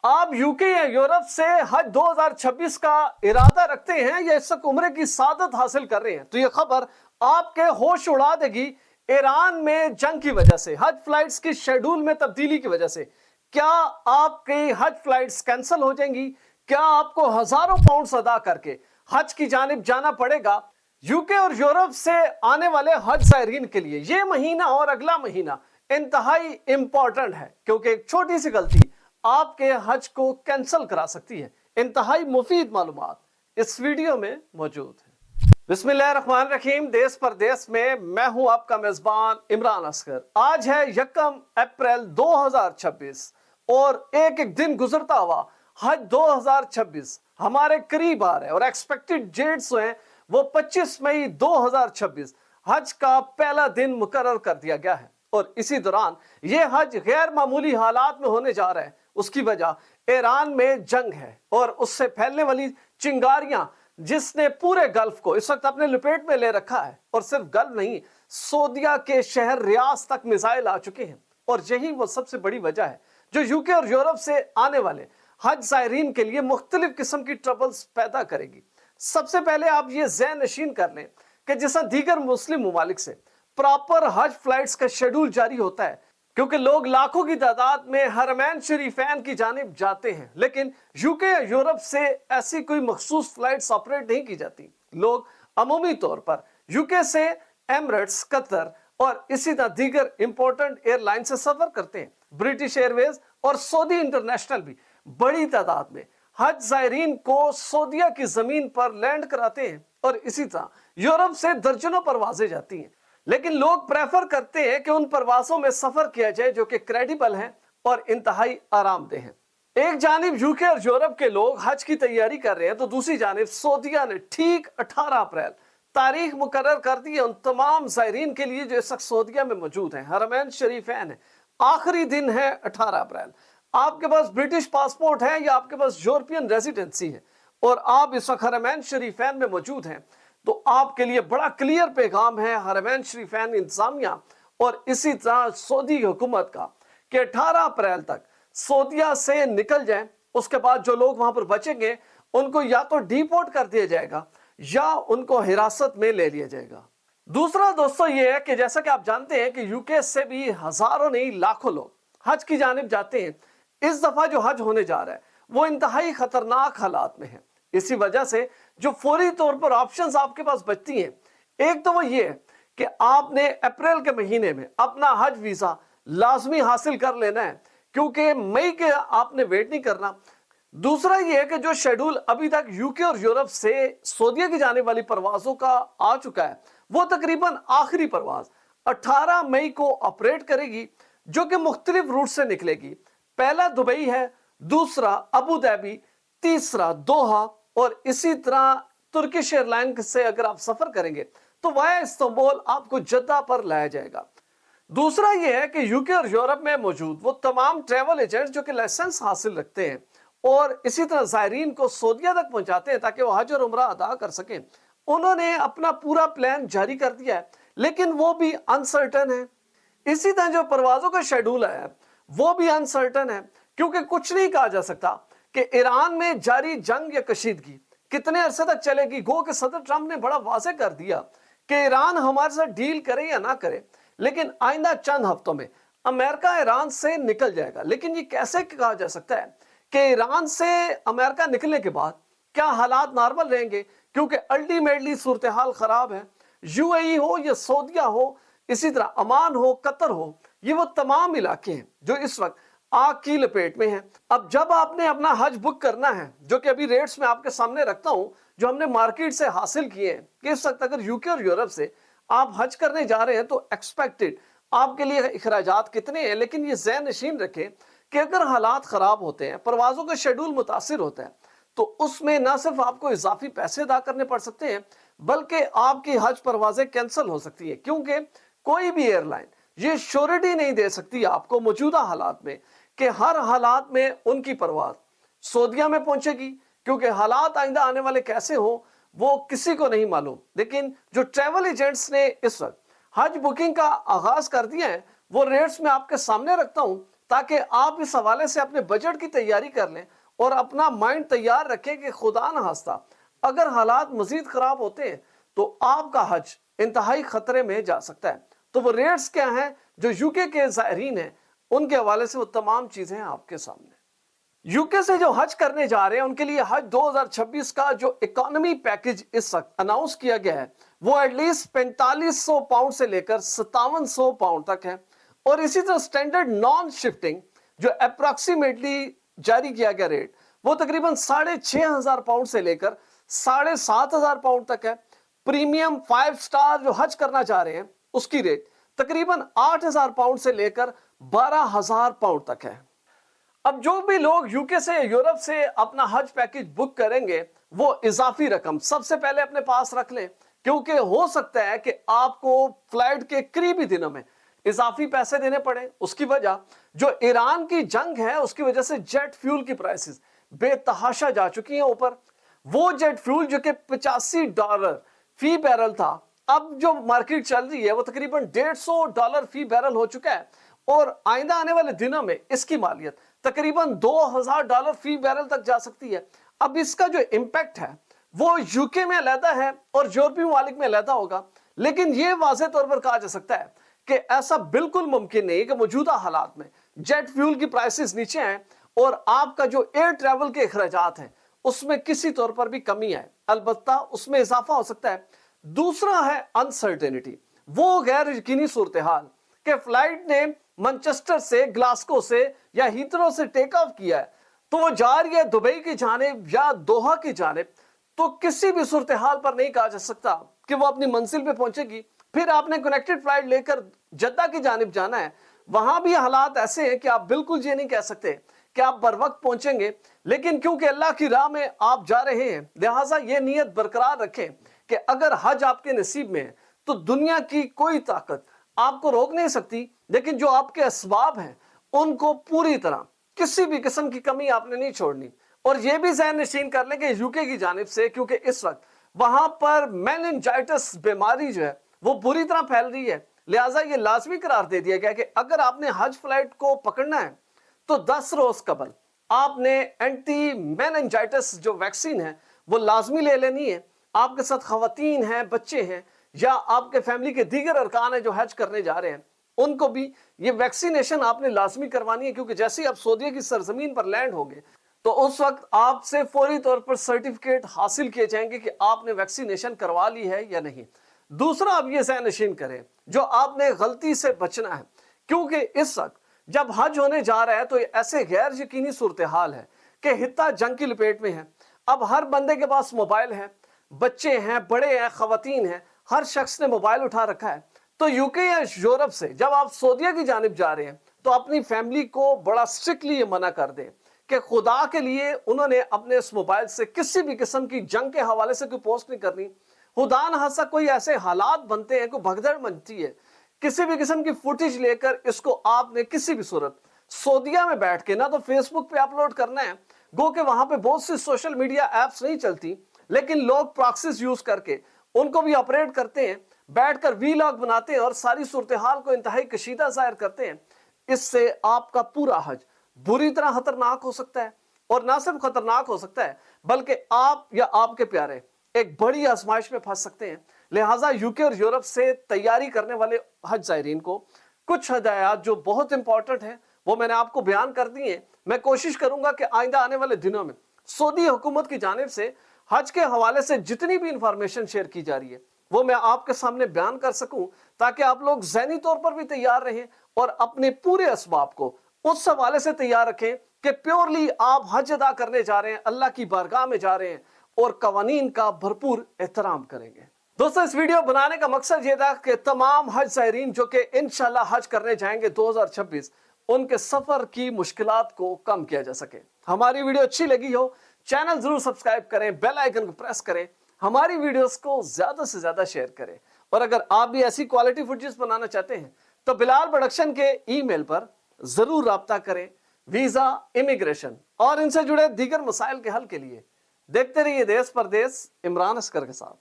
آپ یوکے یا یورپ سے حج 2026 کا ارادہ رکھتے ہیں یا اس وقت عمرے کی سعادت حاصل کر رہے ہیں تو یہ خبر آپ کے ہوش اڑا دے گی۔ ایران میں جنگ کی وجہ سے، حج فلائٹس کی شیڈول میں تبدیلی کی وجہ سے کیا آپ کی حج فلائٹس کینسل ہو جائیں گی؟ کیا آپ کو ہزاروں پاؤنڈز ادا کر کے حج کی جانب جانا پڑے گا؟ یوکے اور یورپ سے آنے والے حج زائرین کے لیے یہ مہینہ اور اگلا مہینہ انتہائی امپورٹنٹ ہے، کیونکہ ایک چھوٹی سی غلطی آپ کے حج کو کینسل کرا سکتی ہے۔ انتہائی مفید معلومات اس ویڈیو میں موجود ہیں۔ بسم اللہ الرحمن الرحیم۔ دیس پردیس میں ہوں آپ کا میزبان عمران اصغر۔ آج ہے 1 اپریل 2026 اور ایک ایک دن گزرتا ہوا حج 2026 ہمارے قریب آ رہے ہیں اور ایکسپیکٹڈ ڈیٹس ہیں وہ 25 مئی 2026 حج کا پہلا دن مقرر کر دیا گیا ہے، اور اسی دوران یہ حج غیر معمولی حالات میں ہونے جا رہا ہے۔ اس کی وجہ ایران میں جنگ ہے اور اس سے پھیلنے والی چنگاریاں جس نے پورے گلف کو اس وقت اپنے لپیٹ میں لے رکھا ہے، اور صرف گلف نہیں، سعودیہ کے شہر ریاض تک میزائل آ چکے ہیں، اور یہی وہ سب سے بڑی وجہ ہے جو یوکے اور یورپ سے آنے والے حج زائرین کے لیے مختلف قسم کی ٹربلز پیدا کرے گی۔ سب سے پہلے آپ یہ ذہن نشین کر لیں کہ جیسا دیگر مسلم ممالک سے پراپر حج فلائٹس کا شیڈول جاری ہوتا ہے، کیونکہ لوگ لاکھوں کی تعداد میں حرمین شریفین کی جانب جاتے ہیں، لیکن یوکے یا یورپ سے ایسی کوئی مخصوص فلائٹس آپریٹ نہیں کی جاتی۔ لوگ عمومی طور پر یوکے سے ایمریٹس، قطر اور اسی طرح دیگر امپورٹنٹ ایئر لائن سے سفر کرتے ہیں۔ برٹش ایئر ویز اور سعودی انٹرنیشنل بھی بڑی تعداد میں حج زائرین کو سعودیہ کی زمین پر لینڈ کراتے ہیں، اور اسی طرح یورپ سے درجنوں پروازیں جاتی ہیں، لیکن لوگ پریفر کرتے ہیں کہ ان پروازوں میں سفر کیا جائے جو کہ کریڈیبل ہیں اور انتہائی آرام دہ ہیں۔ ایک جانب یوکے اور یورپ کے لوگ حج کی تیاری کر رہے ہیں تو دوسری جانب سعودیہ نے ٹھیک 18 اپریل تاریخ مقرر کر دی ہے ان تمام زائرین کے لیے جو اس وقت سعودیہ میں موجود ہیں، حرمین شریفین ہیں۔ آخری دن ہے 18 اپریل۔ آپ کے پاس برٹش پاسپورٹ ہے یا آپ کے پاس یورپین ریزیڈنسی ہے اور آپ اس وقت حرمین شریفین میں موجود ہیں، تو آپ کے لیے بڑا کلیئر پیغام ہے حرمین شریفین انتظامیہ اور اسی طرح سعودی حکومت کا کہ 18 اپریل تک سعودیہ سے نکل جائیں۔ اس کے بعد جو لوگ وہاں پر بچیں گے ان کو یا تو ڈیپورٹ کر دیا جائے گا یا ان کو حراست میں لے لیا جائے گا۔ دوسرا دوستو یہ ہے کہ جیسا کہ آپ جانتے ہیں کہ یوکے سے بھی ہزاروں نہیں لاکھوں لوگ حج کی جانب جاتے ہیں۔ اس دفعہ جو حج ہونے جا رہا ہے وہ انتہائی خطرناک حالات میں ہے۔ اسی وجہ سے جو فوری طور پر آپشنز آپ کے پاس بچتی ہیں، ایک تو وہ یہ ہے کہ آپ نے اپریل کے مہینے میں اپنا حج ویزا لازمی حاصل کر لینا ہے، کیونکہ مئی کے آپ نے ویٹ نہیں کرنا۔ دوسرا یہ ہے کہ جو شیڈول ابھی تک یوکے اور یورپ سے سعودیہ کی جانے والی پروازوں کا آ چکا ہے وہ تقریباً آخری پرواز 18 مئی کو آپریٹ کرے گی، جو کہ مختلف روٹ سے نکلے گی۔ پہلا دبئی ہے، دوسرا ابو ظہبی، تیسرا دوحہ، اور اسی طرح ترکش ایئر لائن سے اگر آپ سفر کریں گے تو وہاں استنبول آپ کو جدہ پر لایا جائے گا۔ دوسرا یہ ہے کہ یوکے اور یورپ میں موجود وہ تمام ٹریول ایجنٹ جو کہ لائسنس حاصل رکھتے ہیں اور اسی طرح زائرین کو سعودیہ تک پہنچاتے ہیں تاکہ وہ حج اور عمرہ ادا کر سکیں، انہوں نے اپنا پورا پلان جاری کر دیا ہے، لیکن وہ بھی انسرٹن ہے۔ اسی طرح جو پروازوں کا شیڈول ہے وہ بھی انسرٹن ہے، کیونکہ کچھ نہیں کہا جا سکتا کہ ایران میں جاری جنگ یا کشیدگی کتنے عرصے تک چلے گی۔ گو کہ صدر ٹرمپ نے بڑا واضح کر دیا کہ ایران ہمارے ساتھ ڈیل کرے یا نہ کرے، لیکن آئندہ چند ہفتوں میں امریکہ ایران سے نکل جائے گا۔ لیکن یہ کیسے کہا جا سکتا ہے کہ ایران سے امریکہ نکلنے کے بعد کیا حالات نارمل رہیں گے، کیونکہ الٹیمیٹلی صورتحال خراب ہے۔ یو اے ای ہو یا سعودیہ ہو، اسی طرح عمان ہو، قطر ہو، یہ وہ تمام علاقے ہیں جو اس وقت آگ کی لپیٹ میں ہیں۔ اب جب آپ نے اپنا حج بک کرنا ہے، جو کہ ابھی ریٹس میں آپ کے سامنے رکھتا ہوں جو ہم نے مارکیٹ سے حاصل کیے ہیں، کہ اس وقت اگر یوکے اور یورپ سے آپ حج کرنے جا رہے ہیں تو ایکسپیکٹڈ آپ کے لیے اخراجات کتنے ہیں، لیکن یہ ذہن نشین رکھیں کہ اگر حالات خراب ہوتے ہیں، پروازوں کا شیڈول متاثر ہوتا ہے، تو اس میں نہ صرف آپ کو اضافی پیسے ادا کرنے پڑ سکتے ہیں بلکہ آپ کی حج پروازیں کینسل ہو سکتی ہیں، کیونکہ کوئی بھی ایئر لائن یہ شیورٹی نہیں دے سکتی آپ کو موجودہ حالات میں کہ ہر حالات میں ان کی پرواز سعودیہ میں پہنچے گی، کیونکہ حالات آئندہ آنے والے کیسے ہوں وہ کسی کو نہیں معلوم۔ لیکن جو ٹریول ایجنٹس نے اس وقت حج بکنگ کا آغاز کر دیا ہے وہ ریٹس میں آپ کے سامنے رکھتا ہوں۔ ताकि आप इस हवाले से अपने बजट की तैयारी कर लें और अपना माइंड तैयार रखें कि खुदा न खास्ता अगर हालात मजीद खराब होते हैं तो आपका हज इंतहाई खतरे में जा सकता है। तो वो रेट्स क्या हैं जो यूके के ज़ायरीन हैं, उनके हवाले से वो तमाम चीजें आपके सामने। यूके से जो हज करने जा रहे हैं उनके लिए हज 2026 का जो इकोनॉमी पैकेज इस वक्त अनाउंस किया गया है वो एटलीस्ट 4500 पाउंड से लेकर 5700 पाउंड तक है। और इसी तरह स्टैंडर्ड नॉन शिफ्टिंग जो अप्रोक्सीमेटली जारी किया गया रेट वो तकरीबन 6500 पाउंड से लेकर 7500 पाउंड तक है। प्रीमियम 5 स्टार जो हज करना चाह रहे हैं उसकी रेट तकरीबन 8000 पाउंड से लेकर 12000 पाउंड तक है। अब जो भी लोग यूके से यूरोप से अपना हज पैकेज बुक करेंगे वो इजाफी रकम सबसे पहले अपने पास रख लें, क्योंकि हो सकता है कि आपको फ्लाइट के करीबी दिनों में इजाफी पैसे देने पड़े। उसकी वजह जो ईरान की जंग है उसकी वजह से जेट फ्यूल की प्राइसेस बेतहाशा जा चुकी हैं ऊपर। वो जेट फ्यूल जो कि $85 फी बैरल था, अब जो मार्केट चल रही है वो तकरीबन $150 फी बैरल हो चुका है और आइंदा आने वाले दिनों में इसकी मालियत तकरीबन $2000 फी बैरल तक जा सकती है। अब इसका जो इम्पैक्ट है वो यूके में अलहदा है और यूरोपीय ममालिक में अलहदा होगा, लेकिन ये वाज़ेह तौर पर कहा जा सकता है कि ऐसा बिल्कुल मुमकिन नहीं कि मौजूदा हालात में जेट फ्यूल की प्राइसेस नीचे हैं और आपका जो एयर ट्रैवल के अखराजात हैं उसमें किसी तौर पर भी कमी आए, अलबत्ता उसमें इजाफा हो सकता है। दूसरा है अनसर्टेनिटी, वो गैर यकीनी सूरत हाल कि फ्लाइट ने मैनचेस्टर से, ग्लासगो से या हीथरो से टेक ऑफ किया है तो वो जा रही है दुबई की जानिब या दोहा की जानिब, तो किसी भी सूरत हाल पर नहीं कहा जा सकता कि वो अपनी मंजिल पे पहुंचेगी। फिर आपने कनेक्टेड फ्लाइट लेकर जद्दा की जानिब जाना है, वहां भी हालात ऐसे हैं कि आप बिल्कुल ये नहीं कह सकते कि आप बर वक्त पहुंचेंगे, लेकिन क्योंकि अल्लाह की राह में आप जा रहे हैं लिहाजा ये नीयत बरकरार रखें कि अगर हज आपके नसीब में है तो दुनिया की कोई ताकत आपको रोक नहीं सकती, लेकिन जो आपके असबाब हैं उनको पूरी तरह किसी भी किस्म की कमी आपने नहीं छोड़नी। और ये भी ज़हन नशीन कर लें कि यूके की जानिब से, क्योंकि इस वक्त वहां पर मेनिंजाइटिस बीमारी जो है वो बुरी तरह फैल रही है, लिहाजा ये लाजमी करार दे दिया गया कि अगर आपने हज फ्लाइट को पकड़ना है तो 10 रोज कबल आपने एंटी मेनिंजाइटिस जो वैक्सीन है वो लाजमी ले लेनी है। आपके साथ खवातीन हैं, बच्चे हैं या आपके फैमिली के दीगर अरकान हैं जो हज करने जा रहे हैं, उनको भी ये वैक्सीनेशन आपने लाजमी करवानी है, क्योंकि जैसे ही आप सऊदीया की सरजमीन पर लैंड होंगे तो उस वक्त आपसे फौरी तौर पर सर्टिफिकेट हासिल किए जाएंगे कि आपने वैक्सीनेशन करवा ली है या नहीं। दूसरा, आप ये ज़हन नशीन करें जो आपने गलती से बचना है, क्योंकि इस वक्त जब हज होने जा रहा है तो ऐसे गैर यकीनी सूरत हाल है कि हित्ता जंग की लपेट में है। अब हर बंदे के पास मोबाइल है, बच्चे हैं, बड़े हैं, खवातीन हैं, हर शख्स ने मोबाइल उठा रखा है। तो यूके या यूरोप से जब आप सऊदीया की जानिब जा रहे हैं तो अपनी फैमिली को बड़ा स्ट्रिक्टली ये मना कर दें कि खुदा के लिए उन्होंने अपने इस मोबाइल से किसी भी किस्म की जंग के हवाले से कोई पोस्ट नहीं करनी। खुदा न हासा कोई ऐसे हालात बनते हैं, कोई भगदड़ बनती है, किसी भी किस्म की फुटेज लेकर इसको आपने किसी भी सूरत सऊदीया में बैठ के ना तो फेसबुक पे अपलोड करना है, गो के वहां पे बहुत सी सोशल मीडिया एप्स नहीं चलती, लेकिन लोग प्रॉक्सीज यूज करके उनको भी ऑपरेट करते हैं, बैठकर वीलॉग बनाते हैं और सारी सूरत हाल को इंतहाई कशीदा जाहिर करते हैं। इससे आपका पूरा हज बुरी तरह खतरनाक हो सकता है, और ना सिर्फ खतरनाक हो सकता है बल्कि आप या आपके प्यारे एक बड़ी आजमाइश में फंस सकते हैं। लिहाजा यूके और यूरोप से तैयारी करने वाले हज ज़ायरीन को कुछ हदायत जो बहुत इंपॉर्टेंट है वो मैंने आपको बयान कर दी है। मैं कोशिश करूंगा कि आइंदा आने वाले दिनों में सऊदी हुकूमत की जानिब से हज के हवाले से जितनी भी इंफॉर्मेशन शेयर की जा रही है वो मैं आपके सामने बयान कर सकूं, ताकि आप लोग ज़हनी तौर पर भी तैयार रहें और अपने पूरे असबाब को उस हवाले से तैयार रखें कि प्योरली आप हज अदा करने जा रहे हैं, अल्लाह की बारगाह में जा रहे हैं और कवानीन का भरपूर एहतराम करेंगे। दोस्तों, इस वीडियो बनाने का मकसद ये था कि तमाम हज ज़ायरीन जो कि इंशाल्लाह हज करने जाएंगे 2026, उनके सफर की मुश्किलात को कम किया जा सके। हमारी वीडियो अच्छी लगी हो, चैनल जरूर सब्सक्राइब करें, बेल आइकन को प्रेस करें, हमारी वीडियोस को ज्यादा से ज्यादा शेयर करें। और अगर आप भी ऐसी क्वालिटी फुटेज बनाना चाहते हैं तो बिलाल प्रोडक्शन के ईमेल पर जरूर राब्ता करें। वीजा, इमिग्रेशन और इनसे जुड़े दीगर मसाइल के हल के लिए देखते रहिए देश परदेश इमरान असगर के साथ।